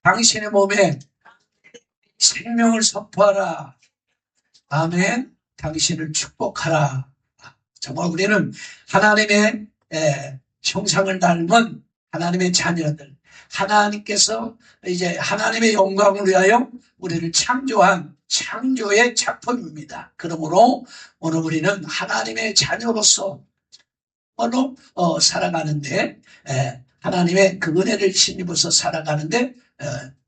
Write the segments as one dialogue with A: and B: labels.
A: 당신의 몸에 생명을 선포하라. 아멘. 당신을 축복하라. 정말 우리는 하나님의 형상을 닮은 하나님의 자녀들, 하나님께서 이제 하나님의 영광을 위하여 우리를 창조한 창조의 작품입니다. 그러므로 오늘 우리는 하나님의 자녀로서 살아가는데, 하나님의 그 은혜를 힘입어서 살아가는데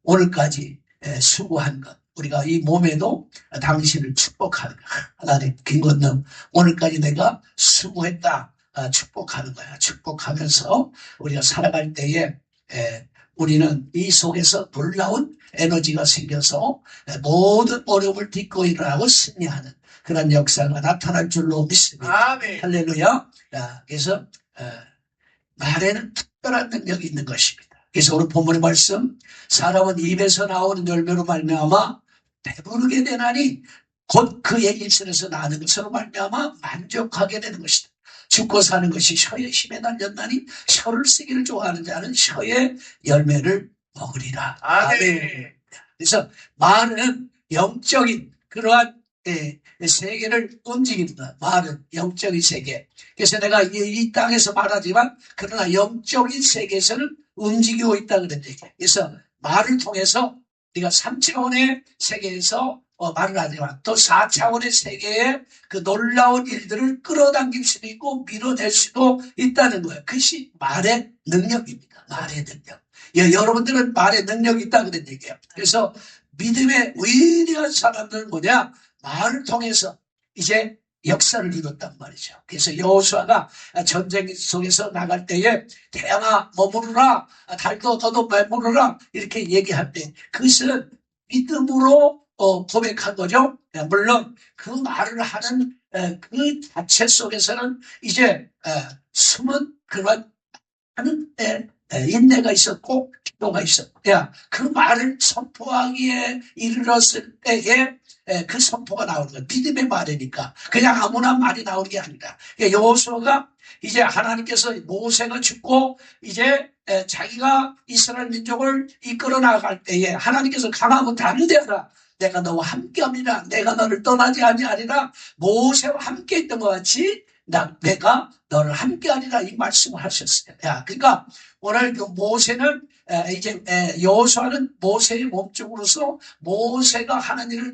A: 오늘까지 수고한 것, 우리가 이 몸에도 당신을 축복하는 것. 하나님, 김건능, 오늘까지 내가 수고했다. 축복하는 거야. 축복하면서 우리가 살아갈 때에 우리는 이 속에서 놀라운 에너지가 생겨서 모든 어려움을 딛고 일어나고 승리하는 그런 역사가 나타날 줄로 믿습니다.
B: 아멘.
A: 할렐루야. 그래서 말에는 특별한 능력이 있는 것입니다. 그래서 오늘 본문의 말씀, 사람은 입에서 나오는 열매로 말미암아 배부르게 되나니 곧 그의 일선에서 나는 것으로 말미암아 만족하게 되는 것이다. 죽고 사는 것이 혀의 힘에 달렸나니 혀를 쓰기를 좋아하는 자는 혀의 열매를 먹으리라.
B: 아멘.
A: 그래서 말은 영적인 그러한 세계를 움직인다. 말은 영적인 세계. 그래서 내가 이 땅에서 말하지만 그러나 영적인 세계에서는 움직이고 있다 그런 얘기예요. 그래서 말을 통해서 우리가 3차원의 세계에서 말을 하지만 또 4차원의 세계에 그 놀라운 일들을 끌어당길 수도 있고 밀어낼 수도 있다는 거예요. 그것이 말의 능력입니다. 말의 능력. 여러분들은 말의 능력이 있다 그런 얘기예요. 그래서 믿음의 위대한 사람들은 뭐냐? 말을 통해서 이제 역사를 이뤘단 말이죠. 그래서 여호수아가 전쟁 속에서 나갈 때에 태양아 머무르라, 달도 너도 머무르라 이렇게 얘기할 때 그것은 믿음으로 고백한 거죠. 물론 그 말을 하는 그 자체 속에서는 이제 숨은 그런 하는 인내가 있었고 기도가 있었고, 그 말을 선포하기에 이르렀을 때에 그 선포가 나오는 거예요. 믿음의 말이니까 그냥 아무나 말이 나오는 게 아니라 여호수아가 이제 하나님께서 모세가 죽고 이제 자기가 이스라엘 민족을 이끌어 나갈 때에 하나님께서 강하고 담대하라. 내가 너와 함께합니다. 내가 너를 떠나지 아니하리라. 모세와 함께 있던 것 같이 내가 너를 함께하리라 이 말씀을 하셨어요. 그러니까 오늘 그 모세는 이제 여호수아는 모세의 몸쪽으로서 모세가 하는 일을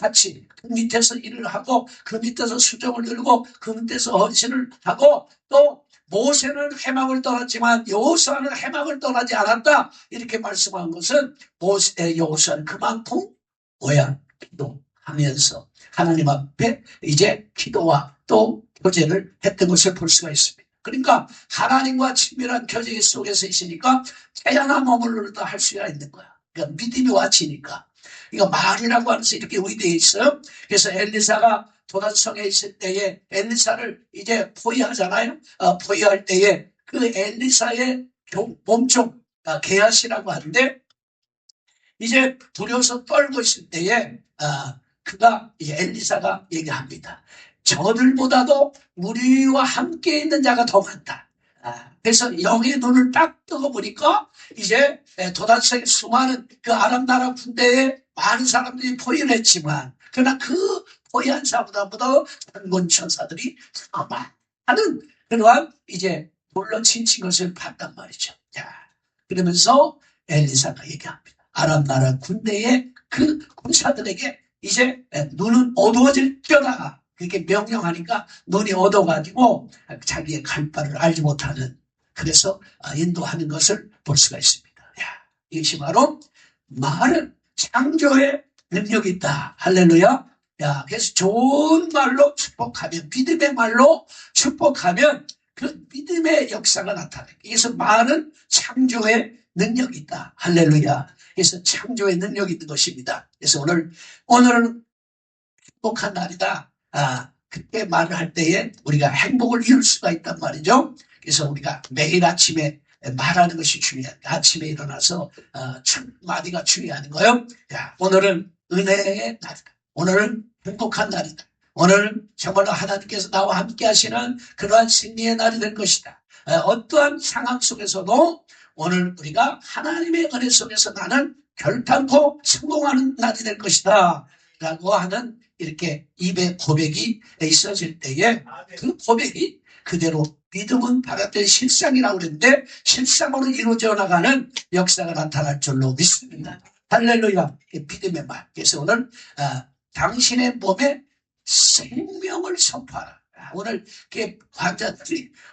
A: 같이 그 밑에서 일을 하고 그 밑에서 수정을 들고 그 밑에서 헌신을 하고 또 모세는 해막을 떠났지만 여호수아는 해막을 떠나지 않았다 이렇게 말씀한 것은 여호수아는 그만큼 기도하면서 하나님 앞에 이제 기도와 또 교제를 했던 것을 볼 수가 있습니다. 그러니까 하나님과 친밀한 교제 속에서 있으니까 태양아 머물러도 할 수가 있는 거야. 그러니까 믿음이 와치니까. 이거 말이라고 하면서 이렇게 위대해 있어요. 그래서 엘리사가 도단성에 있을 때에 엘리사를 이제 포위하잖아요. 포위할 때에 그 엘리사의 몸쪽 게하시라고 하는데 이제 두려워서 떨고 있을 때에 그가 이제 엘리사가 얘기합니다. 저들보다도 우리와 함께 있는 자가 더 많다. 그래서 영의 눈을 딱 뜨고 보니까 이제 도단성의 수많은 그 아람 나라 군대에 많은 사람들이 포위를 했지만 그러나 그 포위한 사람보다 단군 천사들이 더 많다는 그러한 이제 물론 친친 것을 봤단 말이죠. 그러면서 엘리사가 얘기합니다. 아람 나라 군대의 그 군사들에게 이제 눈은 어두워질 거다. 그렇게 명령하니까 눈이 어두워가지고 자기의 갈 바를 알지 못하는 그래서 인도하는 것을 볼 수가 있습니다. 이것이 바로 말은 창조의 능력이 있다. 할렐루야. 그래서 좋은 말로 축복하면 믿음의 말로 축복하면 그 믿음의 역사가 나타나요. 그래서 말은 창조의 능력이 있다. 할렐루야. 그래서 창조의 능력이 있는 것입니다. 그래서 오늘은 행복한 날이다. 그때 말을 할 때에 우리가 행복을 이룰 수가 있단 말이죠. 그래서 우리가 매일 아침에 말하는 것이 중요합니다. 아침에 일어나서 첫 마디가 중요한 거예요. 오늘은 은혜의 날이다. 오늘은 행복한 날이다. 오늘은 정말로 하나님께서 나와 함께 하시는 그러한 승리의 날이 될 것이다. 어떠한 상황 속에서도 오늘 우리가 하나님의 은혜 속에서 나는 결단코 성공하는 날이 될 것이다 라고 하는 이렇게 입의 고백이 있어질 때에 그 고백이 그대로 믿음은 바라될 실상이라고 그랬는데 실상으로 이루어져 나가는 역사가 나타날 줄로 믿습니다. 할렐루야. 믿음의 말. 그래서 오늘 당신의 몸에 생명을 선포하라. 오늘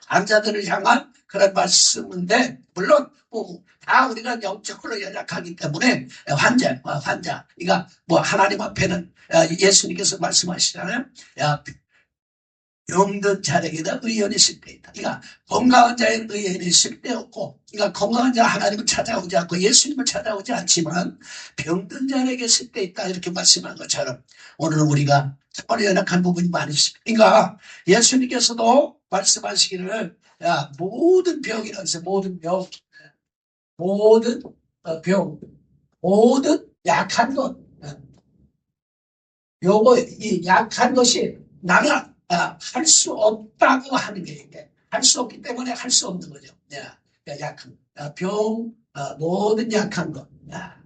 A: 환자들을 향한 그런 말씀인데 물론 다 우리가 영적으로 연약하기 때문에 환자 그러니까 하나님 앞에는 예수님께서 말씀하시잖아요. 병든 자에게다 의원이 있을 때 있다. 그러니까 건강한 자에게 의원이 있을 때 없고, 그러니까 건강한 자 하나님을 찾아오지 않고 예수님을 찾아오지 않지만 병든 자에게 있을 때 있다 이렇게 말씀한 것처럼 오늘은 우리가 정말 연약한 부분이 많이 있습니다. 그러니까 예수님께서도 말씀하시기를 모든 병이라고 해서 모든 병, 모든 약한 것, 이 약한 것이 나는 할 수 없다고 하는 게 이게 할 수 없기 때문에 할 수 없는 거죠. 약한 병, 모든 약한 것.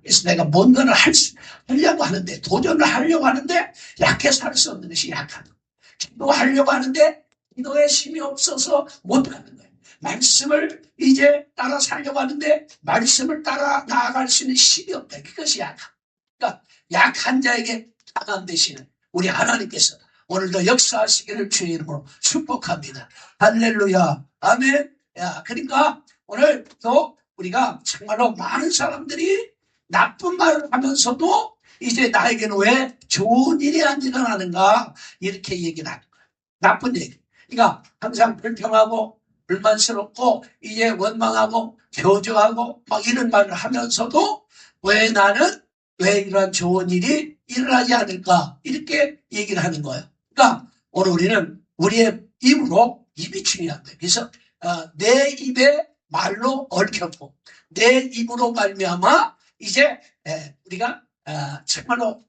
A: 그래서 내가 뭔가를 하려고 하는데 도전을 하려고 하는데 약해서 할 수 없는 것이 약한 것. 기도하려고 하는데 기도에 힘이 없어서 못하는 거예요. 말씀을 이제 따라 살려고 하는데 말씀을 따라 나아갈 수 있는 힘이 없다. 그것이 약한. 그러니까 약한 자에게 강한 대신에 우리 하나님께서 오늘도 역사하시기를 주의 이름으로 축복합니다. 할렐루야. 아멘. 그러니까 오늘 또 우리가 정말로 많은 사람들이 나쁜 말을 하면서도 이제 나에게는 왜 좋은 일이 안 일어나는가 이렇게 얘기를 하는 거예요. 나쁜 얘기. 그러니까 항상 불평하고 불만스럽고 이제 원망하고 저주하고 막 이런 말을 하면서도 왜 이런 좋은 일이 일어나지 않을까 이렇게 얘기를 하는 거예요. 그러니까 오늘 우리는 우리의 입이 중요한 거예요. 그래서 내 입에 말로 얽혔고 내 입으로 말미암아 이제 우리가 정말로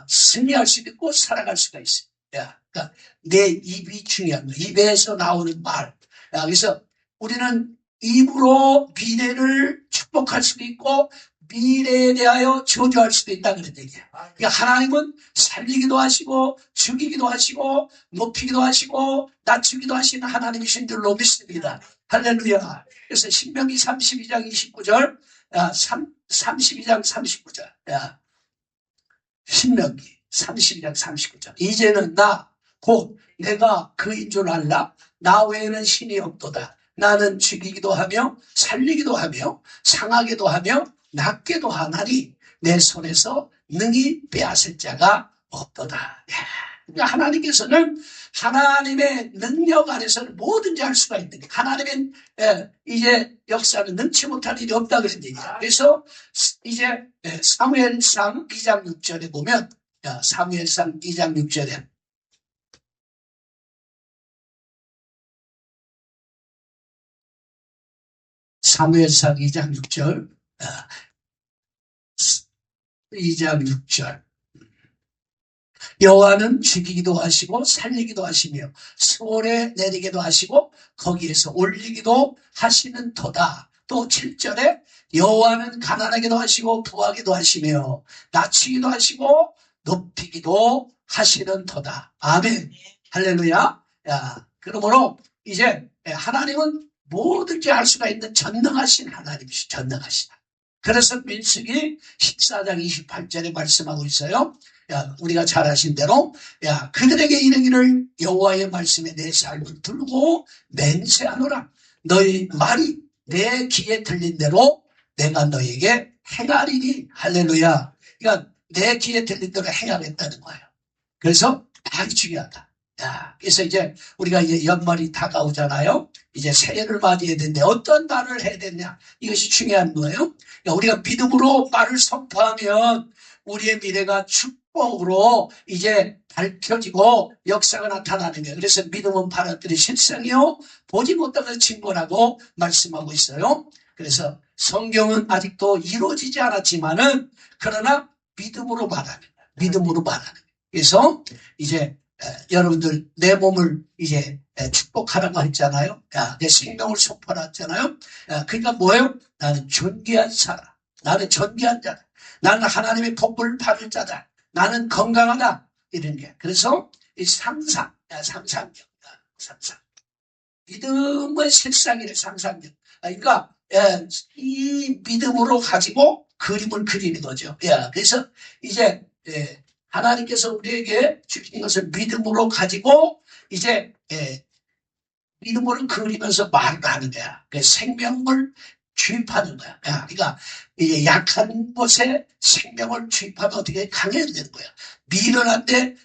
A: 승리할 수 있고 살아갈 수가 있어요. 그러니까 내 입이 중요한 거예요. 입에서 나오는 말. 그래서 우리는 입으로 미래를 축복할 수도 있고 미래에 대하여 저주할 수도 있다 그랬던 얘기예요. 그러니까 하나님은 살리기도 하시고 죽이기도 하시고 높이기도 하시고 낮추기도 하시는 하나님이신 줄로 믿습니다. 할렐루야. 그래서 신명기 32장 29절 32장 39절 신명기 32장 39절 이제는 곧 내가 그인 줄 알라. 나 외에는 신이 없도다. 나는 죽이기도 하며 살리기도 하며 상하기도 하며 낫게도 하나니 내 손에서 능히 빼앗을 자가 없도다. 그러니까 하나님께서는 하나님의 능력 안에서는 뭐든지 할 수가 있는 거예요. 하나님의 이제 역사는 능치 못할 일이 없다 그런 얘기예요. 그래서 이제 사무엘상 2장 6절에 보면 사무엘상 2장 6절에 사무엘상 2장 6절 2장 6절 여호와는 죽이기도 하시고 살리기도 하시며 수월에 내리기도 하시고 거기에서 올리기도 하시는 터다. 또 7절에 여호와는 가난하기도 하시고 부하기도 하시며 낮추기도 하시고 높이기도 하시는 터다. 아멘. 할렐루야. 그러므로 이제 하나님은 뭐든지 할 수가 있는 전능하신 하나님이시죠. 전능하시다. 그래서 민수기 14장 28절에 말씀하고 있어요. 우리가 잘 아신 대로 그들에게 이르기를 여호와의 말씀에 내 삶을 들고 맹세하노라. 너희 말이 내 귀에 들린 대로 내가 너에게 행하리니. 할렐루야. 그러니까 내 귀에 들린 대로 행하겠다는 거예요. 그래서 아주 중요하다. 그래서 이제 우리가 이제 연말이 다가오잖아요. 이제 새해를 맞이해야 되는데 어떤 말을 해야 되냐 이것이 중요한 거예요. 그러니까 우리가 믿음으로 말을 선포하면 우리의 미래가 축복으로 이제 밝혀지고 역사가 나타나는 거예요. 그래서 믿음은 바라들이 실상이요 보지 못하는 증거라고 말씀하고 있어요. 그래서 성경은 아직도 이루어지지 않았지만은 그러나 믿음으로 말하는 거예요. 믿음으로 말하는 거예요. 그래서 이제 여러분들 내 몸을 이제 축복하라고 했잖아요. 내 생명을 선포하라 했잖아요. 그러니까 뭐예요? 나는 존귀한 사람, 나는 존귀한 자다, 나는 하나님의 복을 받을 자다, 나는 건강하다, 이런 게. 그래서 이 상상력, 상상. 믿음의 실상이래, 상상력. 그러니까 이 믿음으로 가지고 그림을 그리는 거죠. 그래서 이제 하나님께서 우리에게 주신 것을 믿음으로 가지고 이제 믿음으로 그리면서 말을 하는 거야. 생명을 주입하는 거야. 그러니까 이제 약한 곳에 생명을 주입하면 어떻게 강해지는 거야. 미련한데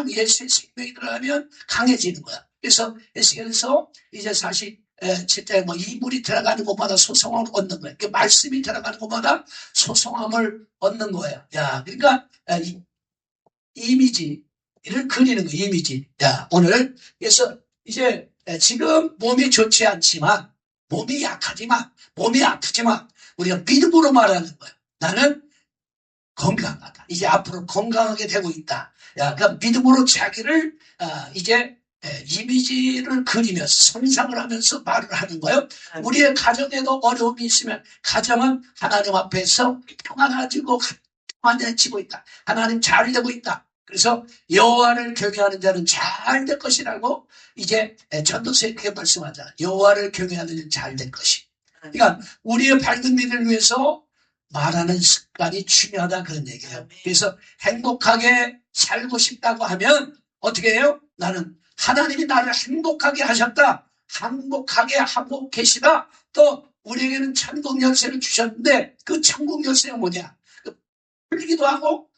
A: 예수의 생명이 들어가면 강해지는 거야. 그래서 에스겔에서 이제 사실 진짜 뭐 이물이 들어가는 곳마다 소성함을 얻는 거예요. 그 말씀이 들어가는 곳마다 소성함을 얻는 거예요. 그러니까 이미지를 그리는 거예요. 이미지. 오늘 그래서 이제 지금 몸이 좋지 않지만, 몸이 약하지만, 몸이 아프지만 우리가 믿음으로 말하는 거예요. 나는 건강하다. 이제 앞으로 건강하게 되고 있다. 그러니까 믿음으로 자기를 이제 이미지를 그리면서 상상을 하면서 말을 하는 거예요. 우리의 가정에도 어려움이 있으면 가정은 하나님 앞에서 평안해지고 평안해지고 있다. 하나님 잘 되고 있다. 그래서 여호와를 경외하는 자는 잘 될 것이라고 이제 전도서에 그렇게 말씀하잖아요. 여호와를 경외하는 자는 잘 될 것이. 그러니까 우리의 밝은 미래를 위해서 말하는 습관이 중요하다, 그런 얘기예요. 그래서 행복하게 살고 싶다고 하면 어떻게 해요? 나는 하나님이 나를 행복하게 하셨다, 행복하게 하고 계시다. 또 우리에게는 천국 열쇠를 주셨는데 그 천국 열쇠가 뭐냐? 풀기도 하고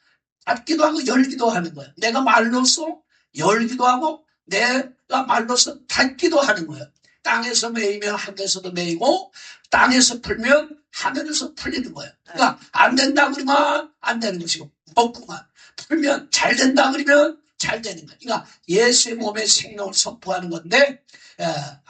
A: 닫기도 하고 열기도 하는 거예요. 내가 말로써 열기도 하고 내가 말로써 닫기도 하는 거예요. 땅에서 매이면 하늘에서도 매이고 땅에서 풀면 하늘에서 풀리는 거예요. 그러니까 안 된다 그러면 안 되는 것이고, 없구만 풀면 잘 된다 그러면 잘 되는 거예요. 그러니까 예수의 몸에 생명을 선포하는 건데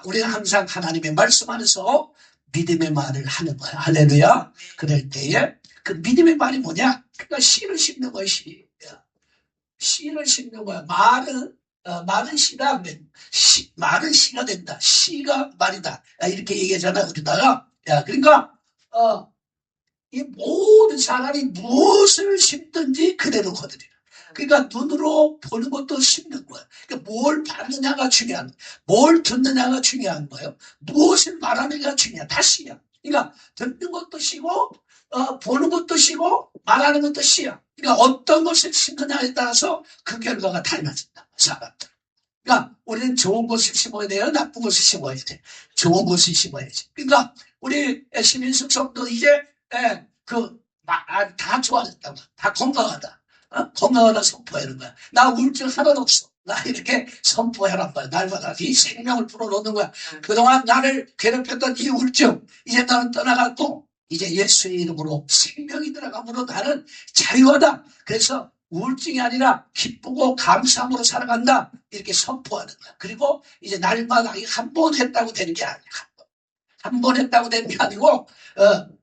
A: 우리는 항상 하나님의 말씀 안에서 믿음의 말을 하는 거예요. 할렐루야. 그럴 때에 그 믿음의 말이 뭐냐? 그러니까 씨를 심는 거예요. 씨를 심는 거야. 말은 씨다. 말은 씨가 된다. 씨가 말이다. 이렇게 얘기하잖아, 우리나라. 그러니까 이 모든 사람이 무엇을 심든지 그대로 거두리라. 그러니까 눈으로 보는 것도 심는 거야. 그러니까 뭘 받느냐가 중요한 거야. 뭘 듣느냐가 중요한 거예요. 무엇을 말하느냐가 중요해. 다 씨야. 그러니까 듣는 것도 씨고 보는 것도 씨고 말하는 것도 씨야. 그러니까 어떤 것을 심느냐에 따라서 그 결과가 달라진다. 사람들. 그러니까 우리는 좋은 것을 심어야 돼요? 나쁜 것을 심어야 돼? 좋은 것을 심어야지. 그러니까 우리 시민숙 성도 이제 다 좋아졌다고. 다 건강하다. 건강하다 선포하는 거야. 나 우울증 하나도 없어. 나 이렇게 선포해란 말이야. 날마다 이 생명을 불어넣는 거야. 그동안 나를 괴롭혔던 이 우울증 이제 나는 떠나갔고 이제 예수의 이름으로 생명이 들어감으로 나는 자유하다. 그래서 우울증이 아니라 기쁘고 감사함으로 살아간다. 이렇게 선포하는 거야. 그리고 이제 날마다 한 번 했다고 되는 게 아니야. 한 번 했다고 되는 게 아니고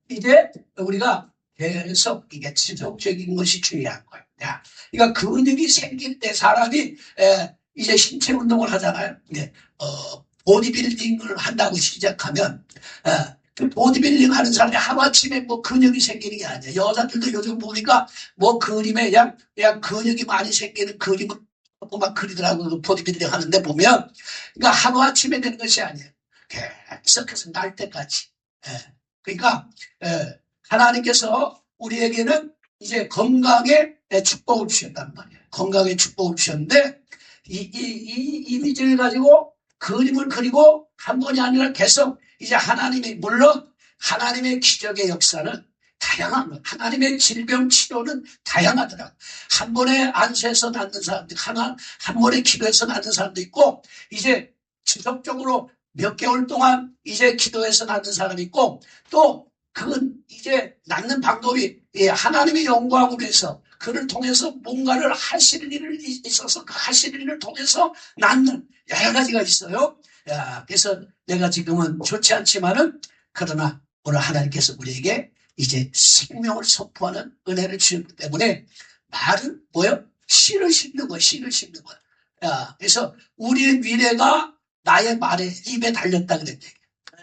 A: 이제 우리가 계속 이게 지속적인 것이 중요한 거예요. 그러니까 근육이 생길 때 사람이 이제 신체 운동을 하잖아요. 보디빌딩을 한다고 시작하면 그 보디빌딩 하는 사람이 하루아침에 뭐 근육이 생기는 게 아니에요. 여자들도 요즘 보니까 뭐 그림에 그냥 근육이 많이 생기는 그림을 막 그리더라고요. 그 보디빌딩 하는데 보면. 그러니까 하루아침에 되는 것이 아니에요. 계속해서 날 때까지. 그러니까 하나님께서 우리에게는 이제 건강의 축복을 주셨단 말이에요. 건강의 축복을 주셨는데 이 이미지를 가지고 그림을 그리고 한 번이 아니라 계속 이제 하나님이, 물론 하나님의 기적의 역사는 다양한 거예요. 하나님의 질병 치료는 다양하더라고요. 한 번에 안수해서 낫는 사람도 한 번에 기도해서 낫는 사람도 있고 이제 지속적으로 몇 개월 동안 이제 기도해서 낫는 사람이 있고 또 그건 이제 낫는 방법이 하나님의 영광을 위해서 그를 통해서 뭔가를 하실 일이 있어서 그 하실 일을 통해서 낫는 여러 가지가 있어요. 그래서 내가 지금은 좋지 않지만은 그러나 오늘 하나님께서 우리에게 이제 생명을 선포하는 은혜를 주셨기 때문에 말은 뭐예요? 씨를 심는 거예요. 씨를 심는 거예요. 야, 그래서 우리의 미래가 나의 말에 입에 달렸다 그랬대.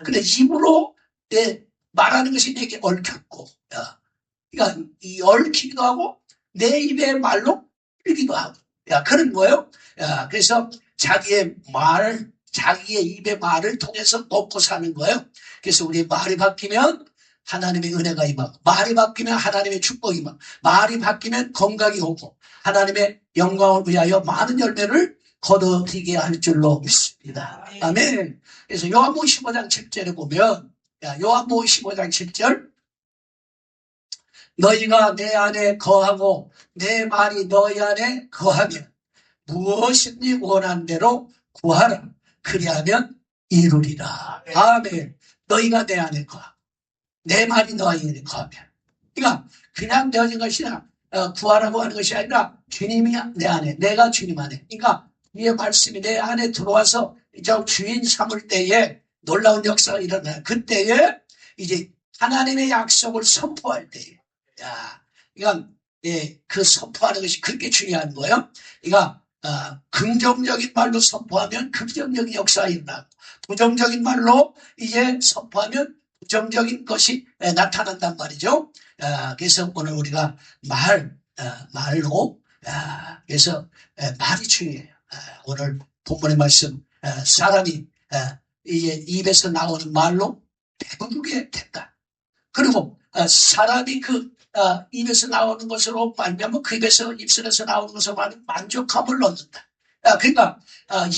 A: 근데 입으로 내 말하는 것이 내게 얽혔고, 야, 그러니까 이 얽히기도 하고 내 입의 말로 풀기도 하고, 야, 그런 거예요. 야, 그래서 자기의 입의 말을 통해서 먹고 사는 거예요. 그래서 우리 말이 바뀌면 하나님의 은혜가 임하고, 말이 바뀌면 하나님의 축복이 임하고, 말이 바뀌면 건강이 오고, 하나님의 영광을 위하여 많은 열매를 거두게 할 줄로 믿습니다. 아멘. 그래서 요한복음 15장 7절에 보면, 요한복음 15장 7절, 너희가 내 안에 거하고 내 말이 너희 안에 거하면 무엇이든지 원하는 대로 구하라. 그리하면 이루리라. 아멘. 너희가 내 안에 거하고 내 말이 너희 안에 거하면, 그러니까 그냥 되어진 것이 아니라 구하라고 하는 것이 아니라 주님이 내 안에, 내가 주님 안에, 그러니까 이의 말씀이 내 안에 들어와서 이제 주인 삼을 때에 놀라운 역사가 일어나요. 그때에 이제 하나님의 약속을 선포할 때에, 야, 그러니까 그 선포하는 것이 그렇게 중요한 거예요. 그러니까 긍정적인 말로 선포하면 긍정적인 역사가 일어나고, 부정적인 말로 이제 선포하면 부정적인 것이 나타난단 말이죠. 그래서 오늘 우리가 말로, 그래서 말이 중요해요. 오늘 본문의 말씀, 사람이 이제 입에서 나오는 말로 배부르게 된다. 그리고 사람이 그 입에서 나오는 것으로 말미암아 그 입술에서 나오는 것으로 만족함을 얻는다. 그러니까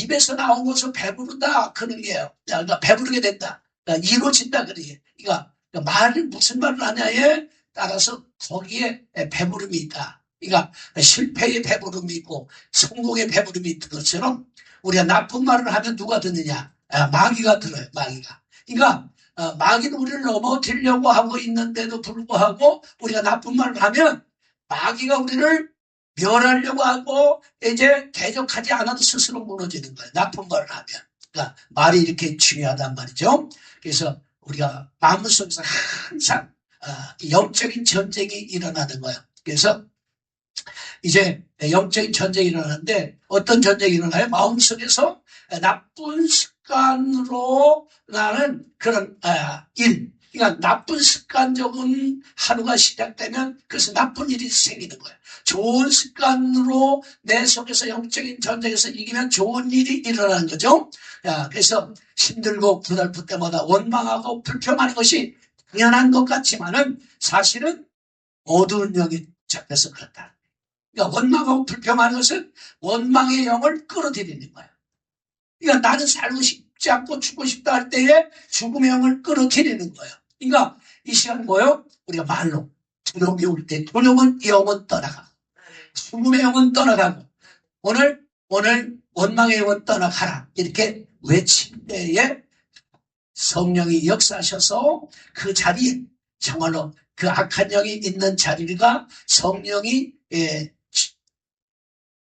A: 입에서 나온 것으로 배부르다 그런 게요. 그러니까 배부르게 된다. 이루어진다 그러게. 그러니까 말을 무슨 말을 하냐에 따라서 거기에 배부름이 있다. 그러니까 실패의 배부름이 있고 성공의 배부름이 있는 것처럼 우리가 나쁜 말을 하면 누가 듣느냐? 마귀가 들어요. 마귀가. 그러니까 마귀는 우리를 넘어뜨리려고 하고 있는데도 불구하고 우리가 나쁜 말을 하면 마귀가 우리를 멸하려고 하고 이제 대적하지 않아도 스스로 무너지는 거예요. 나쁜 말을 하면. 그러니까 말이 이렇게 중요하단 말이죠. 그래서 우리가 마음속에서 항상 영적인 전쟁이 일어나는 거예요. 그래서 이제 영적인 전쟁이 일어나는데 어떤 전쟁이 일어나요? 마음속에서 나쁜 습관으로 나는 그런 일, 그러니까 나쁜 습관적인 하루가 시작되면 그래서 나쁜 일이 생기는 거예요. 좋은 습관으로 내 속에서 영적인 전쟁에서 이기면 좋은 일이 일어나는 거죠. 그래서 힘들고 고달플 때마다 원망하고 불평하는 것이 당연한 것 같지만은 사실은 어두운 영이 잡혀서 그렇다. 그러니까 원망하고 불평하는 것은 원망의 영을 끌어들이는 거예요. 그러니까 나는 살고 싶지 않고 죽고 싶다 할 때에 죽음의 영을 끌어들이는 거예요. 그러니까 이 시간 뭐예요? 우리가 말로 두려움이 올 때 두려움은 영은 떠나가고 죽음의 영은 떠나가고 오늘 원망의 영은 떠나가라 이렇게 외칠 때에 성령이 역사하셔서 그 자리에 정말로 그 악한 영이 있는 자리가 성령이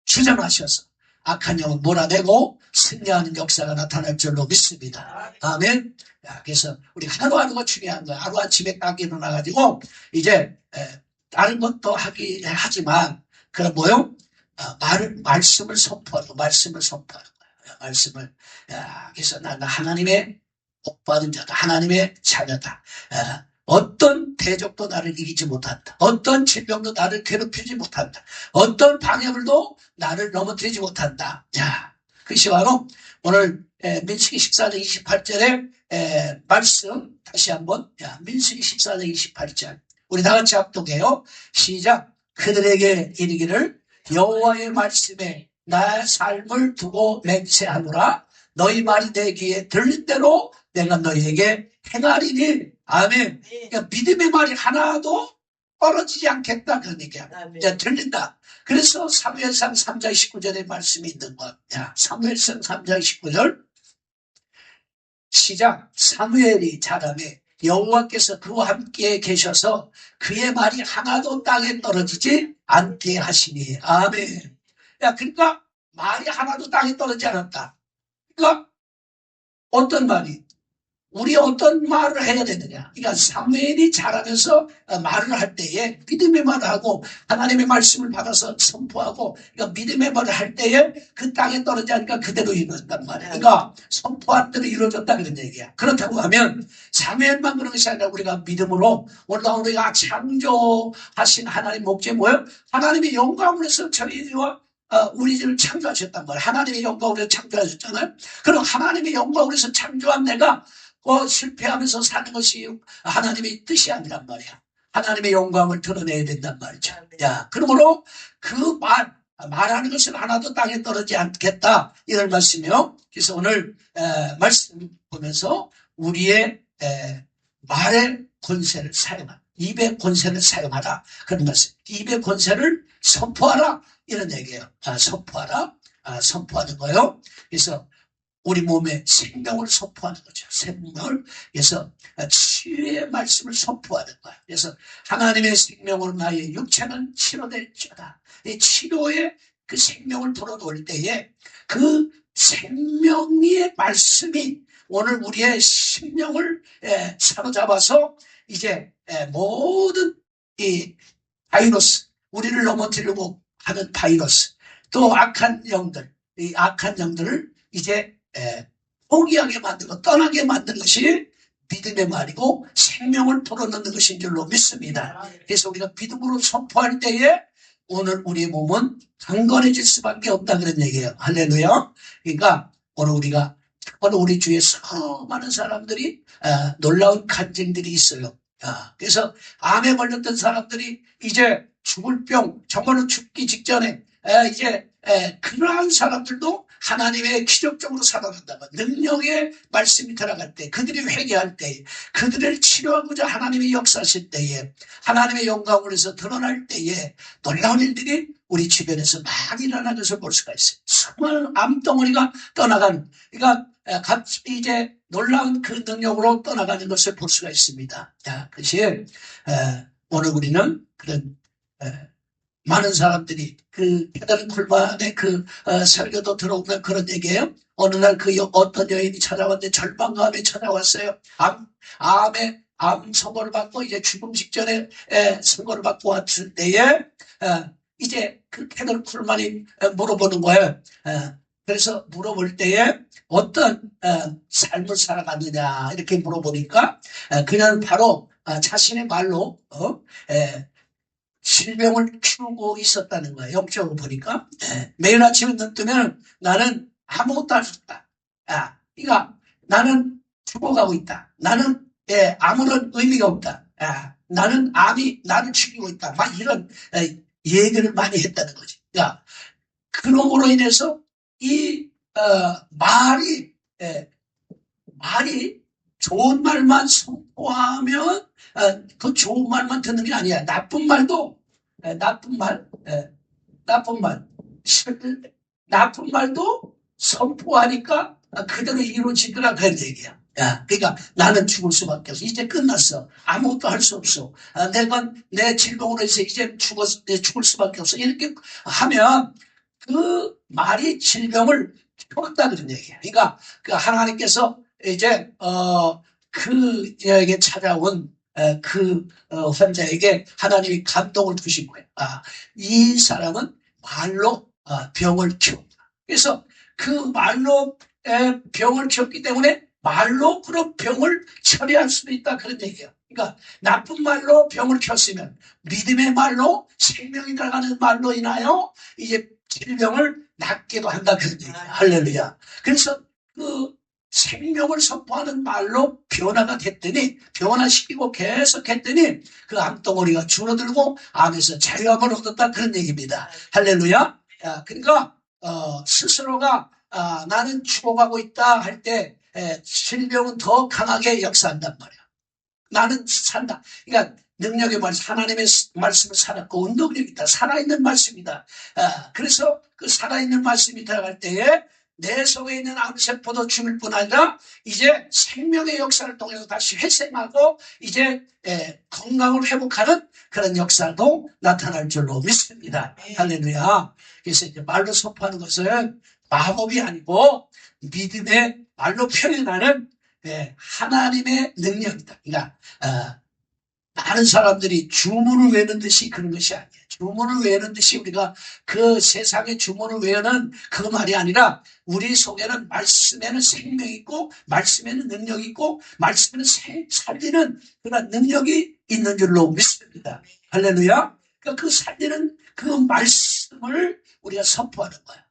A: 주장하셔서 악한 영을 몰아내고 승리하는 역사가 나타날 줄로 믿습니다. 아멘. 그래서 우리 하루하루가 중요한 거야. 하루아침에 딱 일어나가지고 이제 다른 것도 하지만 그럼 뭐요? 말씀을 선포하고 말씀을 선포하는 거예요. 말씀을. 그래서 나는 하나님의 복받은 자다. 하나님의 자녀다. 어떤 대적도 나를 이기지 못한다. 어떤 질병도 나를 괴롭히지 못한다. 어떤 방해물도 나를 넘어뜨리지 못한다. 그것이 바로 오늘 민수기 14장 28절의 말씀 다시 한번 민수기 14장 28절 우리 다같이 합독해요. 시작. 그들에게 이르기를 여호와의 말씀에 나의 삶을 두고 맹세하노라. 너희 말이 내 귀에 들린 대로 내가 너희에게 행하리니. 아멘. 그러니까 믿음의 말이 하나도 떨어지지 않겠다 그런 얘기야. 들린다. 그래서 사무엘상 3장 19절의 말씀이 있는 거야. 사무엘상 3장 19절 시작. 사무엘이 자라매 여호와께서 그와 함께 계셔서 그의 말이 하나도 땅에 떨어지지 않게 하시니. 아멘. 그러니까 말이 하나도 땅에 떨어지지 않았다. 그러니까 어떤 말이? 우리 어떤 말을 해야 되느냐. 그러니까 사무엘이 자라면서 말을 할 때에 믿음의 말을 하고 하나님의 말씀을 받아서 선포하고 그러니까 믿음의 말을 할 때에 그 땅에 떨어지지 않으니까 그대로 이루어졌단 말이야. 그러니까 선포한 대로 이루어졌다 그런 얘기야. 그렇다고 하면 사무엘만 그런 것이 아니라 우리가 믿음으로 오늘 우리가 창조하신 하나님 목적이 뭐예요? 하나님의 영광을 해서 저희와 우리 집을 창조하셨단 말이에요. 하나님의 영광을 해서 창조하셨잖아요. 그럼 하나님의 영광을 해서 창조한 내가 실패하면서 사는 것이 하나님의 뜻이 아니란 말이야. 하나님의 영광을 드러내야 된단 말이죠. 야, 그러므로 그 말하는 것은 하나도 땅에 떨어지지 않겠다. 이런 말씀이요. 그래서 오늘 말씀 보면서 우리의 말의 권세를 사용하라. 입의 권세를 사용하라. 그런 말씀. 입의 권세를 선포하라. 이런 얘기예요. 선포하라. 선포하는 거예요. 그래서 우리 몸에 생명을 선포하는 거죠. 생명을. 그래서 치유의 말씀을 선포하는 거예요. 그래서 하나님의 생명으로 나의 육체는 치료될지어다. 이 치료의 그 생명을 불어넣을 때에 그 생명의 말씀이 오늘 우리의 심령을 사로잡아서 이제 모든 이 바이러스, 우리를 넘어뜨리려고 하는 바이러스, 또 악한 영들, 이 악한 영들을 이제 포기하게 만들고 떠나게 만드는 것이 믿음의 말이고 생명을 불어넣는 것인 줄로 믿습니다. 그래서 우리가 믿음으로 선포할 때에 오늘 우리의 몸은 강건해질 수밖에 없다 그런 얘기예요. 할렐루야. 그러니까 오늘 우리 주위에 수많은 사람들이 놀라운 간증들이 있어요. 그래서 암에 걸렸던 사람들이 이제 죽을 병, 정말로 죽기 직전에 이제 그러한 사람들도 하나님의 기적적으로 살아난다면 능력의 말씀이 들어갈 때 그들이 회개할 때 그들을 치료하고자 하나님의 역사하실 때에 하나님의 영광을 해서 드러날 때에 놀라운 일들이 우리 주변에서 많이 일어나는 것을 볼 수가 있어요. 수많은 암덩어리가 떠나간 그러니까 이제 놀라운 그 능력으로 떠나가는 것을 볼 수가 있습니다. 그것이 오늘 우리는 그런 많은 사람들이 그 페더른 쿨만의 그 설교도 들어오면 그런 얘기예요. 어느 날 그 어떤 여인이 찾아왔는데 절망감에 찾아왔어요. 암 선고를 받고 이제 죽음 직전에 선고를 받고 왔을 때에 이제 그 페더른 쿨만이 물어보는 거예요. 그래서 물어볼 때에 어떤 삶을 살아갔느냐 이렇게 물어보니까 그냥 바로 자신의 말로 질병을 키우고 있었다는 거예요. 영적으로 보니까. 매일 아침에 눈 뜨면 나는 아무것도 할 수 없다. 그러니까 나는 죽어가고 있다. 나는 아무런 의미가 없다. 나는 암이 나를 죽이고 있다. 막 이런 얘기를 많이 했다는 거지. 그럼으로 인해서 이 말이 좋은 말만 선포하면 그 좋은 말만 듣는 게 아니야. 나쁜 말도 나쁜 말도 선포하니까 그대로 이루어지더라 그런 얘기야. 그러니까 나는 죽을 수밖에 없어. 이제 끝났어. 아무것도 할 수 없어. 내가 내 질병으로 해서 이제 죽을 수밖에 없어. 이렇게 하면 그 말이 질병을 키웠다 그런 얘기야. 그러니까 그 하나님께서 이제 그에게 찾아온 그 환자에게 하나님이 감동을 주신 거예요. 이 사람은 말로 병을 키운다. 그래서 그 말로 병을 키웠기 때문에 말로 그런 병을 처리할 수도 있다 그런 얘기예요. 그러니까 나쁜 말로 병을 키웠으면 믿음의 말로 생명이 들어가는 말로 인하여 이제 질병을 낫기도 한다 그런 얘기예요. 할렐루야. 그래서 그 생명을 선포하는 말로 변화가 됐더니 변화시키고 계속했더니 그 암덩어리가 줄어들고 암에서 자유함을 얻었다 그런 얘기입니다. 할렐루야. 그러니까 스스로가 나는 죽어가고 있다 할 때 질병은 더 강하게 역사한단 말이야. 나는 산다. 그러니까 능력의 말씀, 하나님의 말씀을 살았고 운동력이 있다. 살아있는 말씀이다. 그래서 그 살아있는 말씀이 들어갈 때에 내 속에 있는 암세포도 죽을 뿐 아니라 이제 생명의 역사를 통해서 다시 회생하고 이제 건강을 회복하는 그런 역사도 나타날 줄로 믿습니다. 할렐루야. 그래서 이제 말로 선포하는 것은 마법이 아니고 믿음의 말로 표현하는 하나님의 능력이다. 그러니까 많은 사람들이 주문을 외우는 듯이 그런 것이 아니에요. 주문을 외우는 듯이 우리가 그 세상의 주문을 외우는 그 말이 아니라 우리 속에는 말씀에는 생명이 있고 말씀에는 능력이 있고 말씀에는 살리는 그런 능력이 있는 줄로 믿습니다. 할렐루야. 그러니까 그 살리는 그 말씀을 우리가 선포하는 거예요.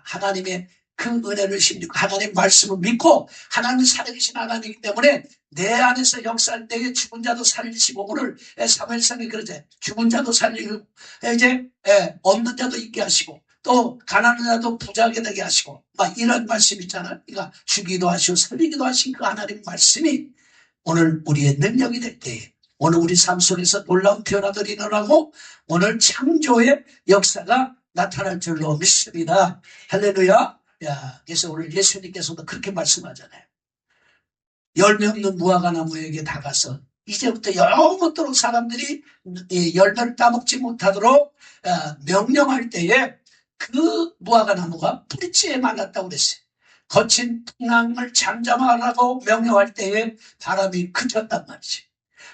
A: 하나님의 그 은혜를 힘입고 하나님 말씀을 믿고 하나님은 살아계신 하나님이기 때문에 내 안에서 역사할 때에 죽은 자도 살리시고 오늘 사무엘상에 그러죠. 죽은 자도 살리고 이제 없는 자도 있게 하시고 또 가난한 자도 부자하게 되게 하시고 막 이런 말씀 있잖아요. 그러니까 주기도 하시고 살리기도 하신 그 하나님 말씀이 오늘 우리의 능력이 될 때에 오늘 우리 삶 속에서 놀라운 변화들이 일어나고 오늘 창조의 역사가 나타날 줄로 믿습니다. 할렐루야. 그래서 오늘 예수님께서도 그렇게 말씀하잖아요. 열매 없는 무화과 나무에게 다가서 이제부터 영원토록 사람들이 열매를 따먹지 못하도록 명령할 때에 그 무화과 나무가 뿌리째 말랐다고 그랬어요. 거친 풍랑을 잠잠하라고 명령할 때에 바람이 그쳤단 말이지.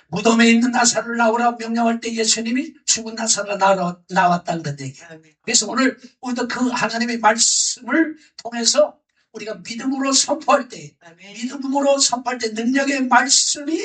A: 무덤에 있는 나사를 나오라고 명령할 때 예수님이 죽은 나사가 나왔다 그런 얘기예요. 그래서 오늘 우리도 그 하나님의 말씀을 통해서 우리가 믿음으로 선포할 때 능력의 말씀이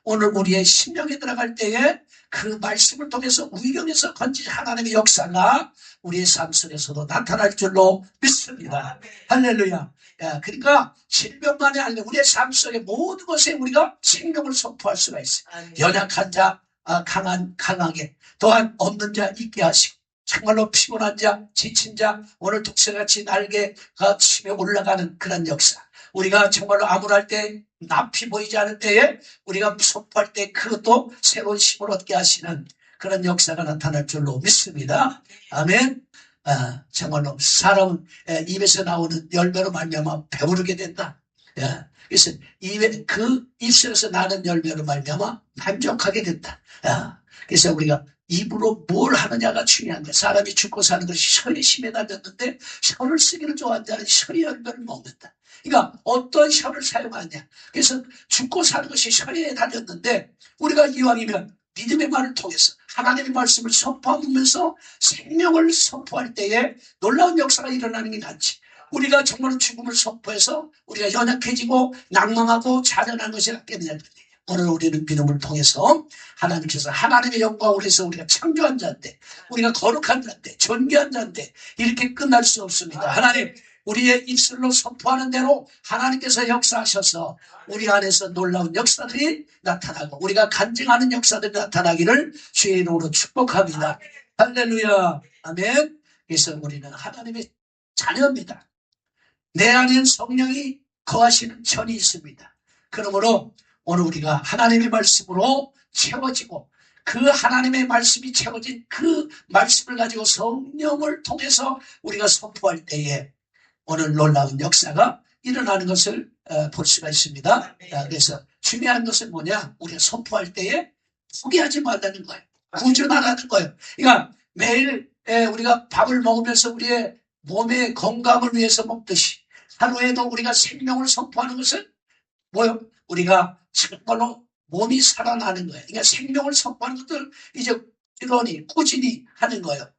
A: 오늘 우리의 심령에 들어갈 때에 그 말씀을 통해서 위경에서 건진 하나님의 역사가 우리의 삶 속에서도 나타날 줄로 믿습니다. 할렐루야. 그러니까 질병만이 아니라 우리의 삶 속의 모든 것에 우리가 생명을 선포할 수가 있어요. 연약한 자 강하게 또한 없는 자 있게 하시고 정말로 피곤한 자 지친 자 오늘 독새같이 날개가 치며 올라가는 그런 역사 우리가 정말로 암울할 때 납이 보이지 않을 때에 우리가 선포할 때 그것도 새로운 힘을 얻게 하시는 그런 역사가 나타날 줄로 믿습니다. 아멘. 정말로 사람은 입에서 나오는 열매로 말미암아 배부르게 된다. 그래서 그 입술에서 나는 열매로 말미암아 만족하게 된다. 그래서 우리가 입으로 뭘 하느냐가 중요한 거야. 사람이 죽고 사는 것이 혀의 힘에 달렸는데 혀를 쓰기를 좋아하는 자는 혀의 열매를 먹는다. 그러니까 어떤 혀를 사용하냐. 그래서 죽고 사는 것이 혀에 달렸는데 우리가 이왕이면 믿음의 말을 통해서 하나님의 말씀을 선포하면서 생명을 선포할 때에 놀라운 역사가 일어나는 게 낫지. 우리가 정말 죽음을 선포해서 우리가 연약해지고 낭망하고 자련한 것이 낫겠느냐. 오늘 우리는 믿음을 통해서 하나님께서 하나님의 영광을 해서 우리가 창조한 자인데 우리가 거룩한 자인데 존귀한 자인데 이렇게 끝날 수 없습니다. 하나님 우리의 입술로 선포하는 대로 하나님께서 역사하셔서 우리 안에서 놀라운 역사들이 나타나고 우리가 간증하는 역사들이 나타나기를 주의 이름으로 축복합니다. 할렐루야. 아멘. 그래서 우리는 하나님의 자녀입니다. 내 안에는 성령이 거하시는 천이 있습니다. 그러므로 오늘 우리가 하나님의 말씀으로 채워지고 그 하나님의 말씀이 채워진 그 말씀을 가지고 성령을 통해서 우리가 선포할 때에 오늘 놀라운 역사가 일어나는 것을 볼 수가 있습니다. 그래서 중요한 것은 뭐냐? 우리가 선포할 때에 포기하지 말라는 거예요. 꾸준하라는 거예요. 그러니까 매일 우리가 밥을 먹으면서 우리의 몸의 건강을 위해서 먹듯이 하루에도 우리가 생명을 선포하는 것은 뭐요? 우리가 정말로 몸이 살아나는 거예요. 그러니까 생명을 선포하는 것들 이제 꾸준히 하는 거예요.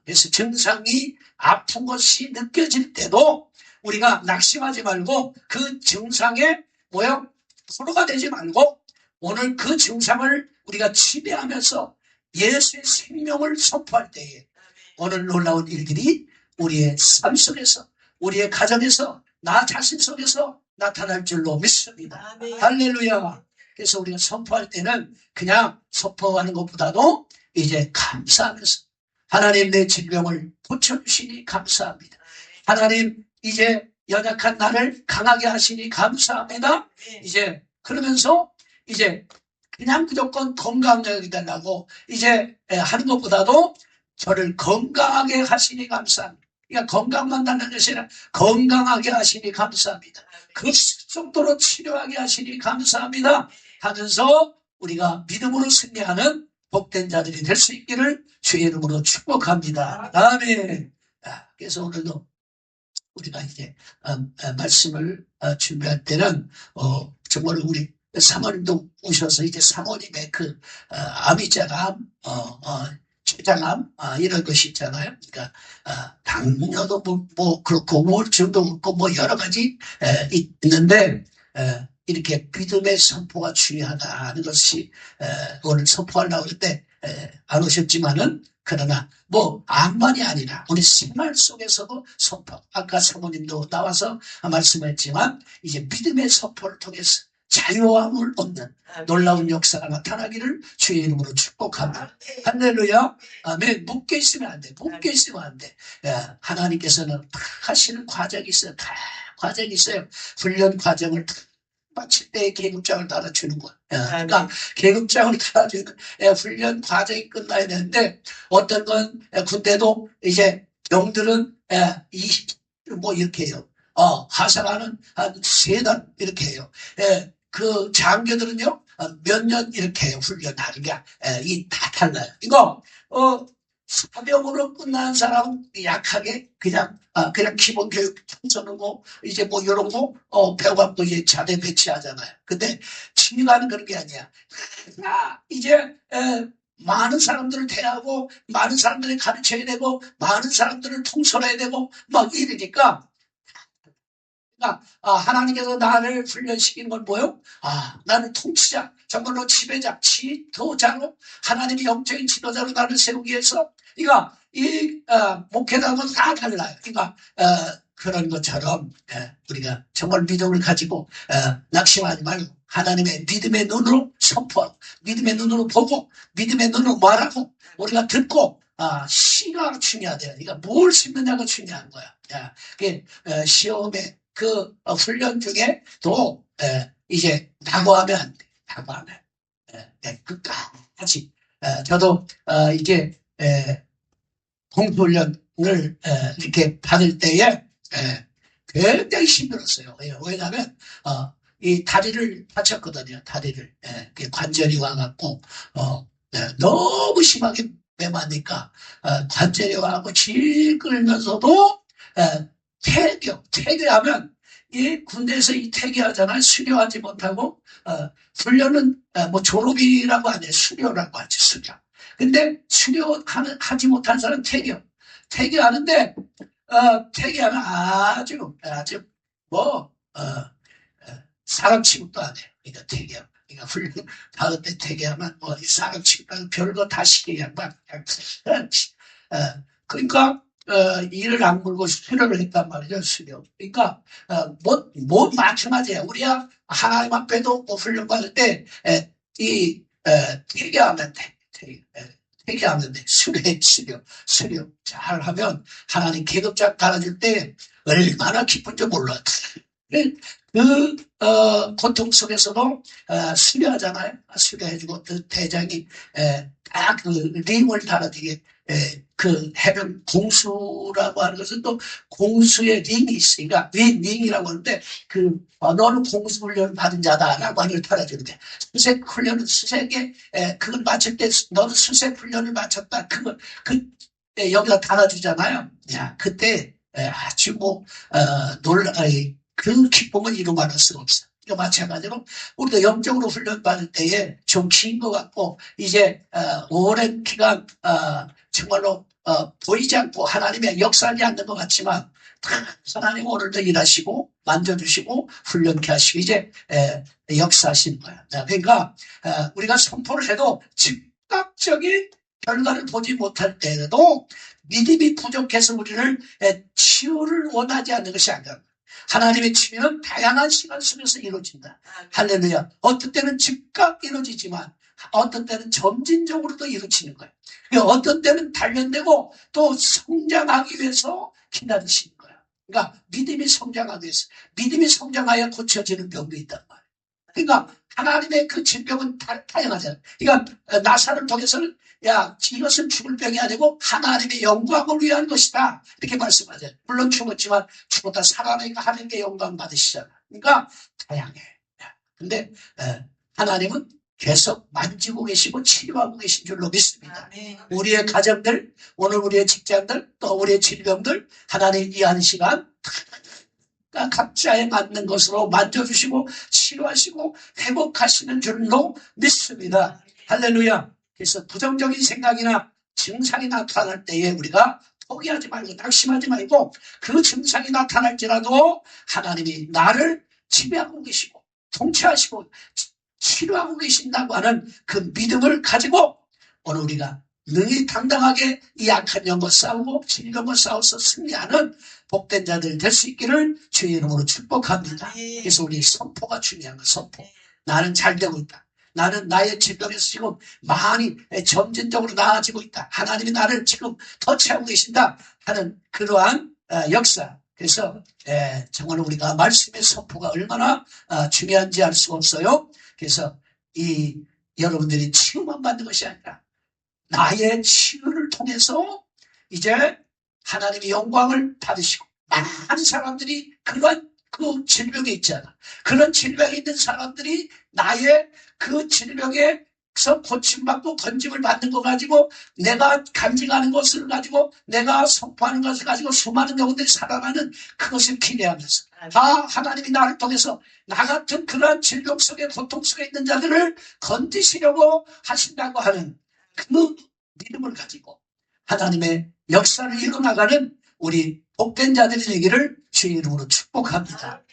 A: 그래서 증상이 아픈 것이 느껴질 때도 우리가 낙심하지 말고 그 증상에 프로가 되지 말고 오늘 그 증상을 우리가 지배하면서 예수의 생명을 선포할 때에 오늘 놀라운 일들이 우리의 삶 속에서 우리의 가정에서 나 자신 속에서 나타날 줄로 믿습니다. 아멘. 할렐루야. 그래서 우리가 선포할 때는 그냥 선포하는 것보다도 이제 감사하면서 하나님 내 질병을 고쳐주시니 감사합니다. 하나님 이제 연약한 나를 강하게 하시니 감사합니다. 이제 그러면서 이제 그냥 무조건 건강하게 달라고 이제 하는 것보다도 저를 건강하게 하시니 감사합니다. 그러니까 건강만 달라는 것이 아니라 건강하게 하시니 감사합니다. 그 속도로 치료하게 하시니 감사합니다 하면서 우리가 믿음으로 승리하는 복된 자들이 될 수 있기를 주의 이름으로 축복합니다. 아멘. 그래서 오늘도 우리가 이제 말씀을 준비할 때는 정말 우리 사모님도 오셔서 이제 사모님의 그 아미자감, 췌장암 이런 것이 있잖아요. 그러니까 당뇨도 뭐 그렇고 우울증도 그렇고 뭐 여러 가지 있는데 이렇게 믿음의 선포가 중요하다 하는 것이 오늘 선포하려고 할 때 안 오셨지만은 그러나 뭐 암만이 아니라 우리 생활 속에서도 선포, 아까 사모님도 나와서 말씀했지만 이제 믿음의 선포를 통해서 자유함을 얻는 놀라운 역사가 나타나기를 주의 이름으로 축복합니다. 할렐루야. 아멘. 묶여 있으면 안 돼. 묶여 있으면 안 돼. 하나님께서는 다 하시는 과정이 있어요. 다 과정이 있어요. 훈련 과정을 다 마칠 때 계급장을 달아주는 거야. 그러니까 계급장을 달아주는 훈련 과정이 끝나야 되는데 어떤 건 군대도 이제 병들은 뭐 이렇게 해요. 하사관은 한 3달 이렇게 해요. 그 장교들은요 몇 년 이렇게 해요. 훈련하는 게 이 다 달라요. 이거 사병으로 끝나는 사람은 약하게 그냥 기본 교육 청소는 거 이제 뭐 이런 거 배워갖고 이제 자대 배치하잖아요. 근데 취미가는 그런 게 아니야. 이제 많은 사람들을 대하고 많은 사람들을 가르쳐야 되고 많은 사람들을 통솔해야 되고 막 이러니까 하나님께서 나를 훈련시키는 건 뭐요? 나는 통치자, 정말로 지배자, 지도자로 하나님의 영적인 지도자로 나를 세우기 위해서 이 목회자하고는 다 달라요. 그런 것처럼 우리가 정말 믿음을 가지고 낙심하지 말고 하나님의 믿음의 눈으로 선포하고 믿음의 눈으로 보고 믿음의 눈으로 말하고 우리가 듣고 시가 중요하대요. 그러니까 뭘 심느냐가 중요한 거야. 시험에 그 훈련 중에 또 이제 낙오하면 안 돼. 낙오하면 끝까지 저도 이제 공수훈련을 이렇게 받을 때에 굉장히 힘들었어요. 왜냐하면 이 다리를 다쳤거든요. 다리를 관절이 와갖고 너무 심하게 매마니까 관절이 와갖고 질 끌면서도 퇴계하면 이 군대에서 이 퇴계하잖아요. 수료하지 못하고 훈련은 뭐 졸업이라고 하죠. 수료라고 하죠. 수료. 근데 수료하지 못한 사람은 퇴계하는데 퇴계하면 아주 뭐 사람 취급도 안 해요. 그러니까 퇴계하면. 그러니까 훈련 받을 때 퇴계하면 뭐 사람 취급도 별거 다 시키게 막 그러니까 일을 안 물고 수료를 했단 말이죠. 수료. 그러니까 뭐 마찬가지예요. 우리야 하나님 앞에도 뭐 훈련 받을 때 퇴계하면 돼. 퇴계하면 돼. 수료 잘하면 하나님 계급장 달아줄 때 얼마나 기쁜지 몰라. 그 고통 속에서도 수료하잖아요. 수료해주고 그 대장이 딱 그 링을 달아주게 그 해변 공수라고 하는 것은 또 공수의 링이 있으니까 링이라고 하는데 너는 공수훈련을 받은 자다라고 하는 걸 달아주는데 수색훈련은 수색에 그걸 마칠 때 너는 수색훈련을 마쳤다. 그걸 여기다 달아주잖아요. 그때 아주 그 기쁨을 이루 말할 수가 없어요. 마찬가지로 우리도 영적으로 훈련받을 때에 좀 긴 것 같고 이제 오랜 기간 정말로 보이지 않고 하나님의 역사하지 않는 것 같지만 하나님 오늘도 일하시고 만져주시고 훈련케 하시고 이제 역사하시는 거예요. 그러니까 우리가 선포를 해도 즉각적인 결과를 보지 못할 때에도 믿음이 부족해서 우리를 치유를 원하지 않는 것이 아니라 하나님의 치유는 다양한 시간 속에서 이루어진다. 할렐루야. 어떤 때는 즉각 이루어지지만 어떤 때는 점진적으로도 이루어지는 거예요. 어떤 때는 단련되고 또 성장하기 위해서 기다리시는 거예요. 그러니까 믿음이 성장하기 위해서 믿음이 성장하여 고쳐지는 병도 있단 말이에요. 그러니까 하나님의 그 질병은 다양하잖아요. 그러니까 나사를 통해서는 이것은 죽을 병이 아니고 하나님의 영광을 위한 것이다. 이렇게 말씀하세요. 물론 죽었지만 죽었다 살아나니까 하나님께 영광 받으시잖아요. 그러니까 다양해. 근데 하나님은 계속 만지고 계시고 치료하고 계신 줄로 믿습니다. 우리의 가정들, 오늘 우리의 직장들, 또 우리의 질병들 하나님 이 한 시간 각자에 맞는 것으로 만져주시고 치료하시고 회복하시는 줄로 믿습니다. 할렐루야. 그래서 부정적인 생각이나 증상이 나타날 때에 우리가 포기하지 말고 낙심하지 말고 그 증상이 나타날지라도 하나님이 나를 지배하고 계시고 통치하시고 치료하고 계신다고 하는 그 믿음을 가지고 오늘 우리가 능히 당당하게 이 악한 영과 싸우고 질병과 싸워서 승리하는 복된 자들 될 수 있기를 주의 이름으로 축복합니다. 그래서 우리 선포가 중요한 거예요. 선포. 나는 잘 되고 있다. 나는 나의 질병에서 지금 많이 점진적으로 나아지고 있다. 하나님이 나를 지금 터치하고 계신다 하는 그러한 역사. 그래서 정말 우리가 말씀의 선포가 얼마나 중요한지 알 수가 없어요. 그래서 이 여러분들이 치유만 받는 것이 아니라 나의 치유를 통해서 이제 하나님의 영광을 받으시고 많은 사람들이 그런 그 질병에 있잖아. 그런 질병이 있는 사람들이 나의 그 질병에서 고침받고 건짐을 받는 거 가지고 내가 간증하는 것을 가지고 내가 선포하는 것을 가지고 수많은 영혼들이 살아가는 그것을 기대하면서 다 하나님이 나를 통해서 나 같은 그러한 질병 속에 고통 속에 있는 자들을 건지시려고 하신다고 하는 그 믿음을 가지고 하나님의 역사를 이뤄나가는 우리 복된 자들이 되기를 주의 이름으로 축복합니다.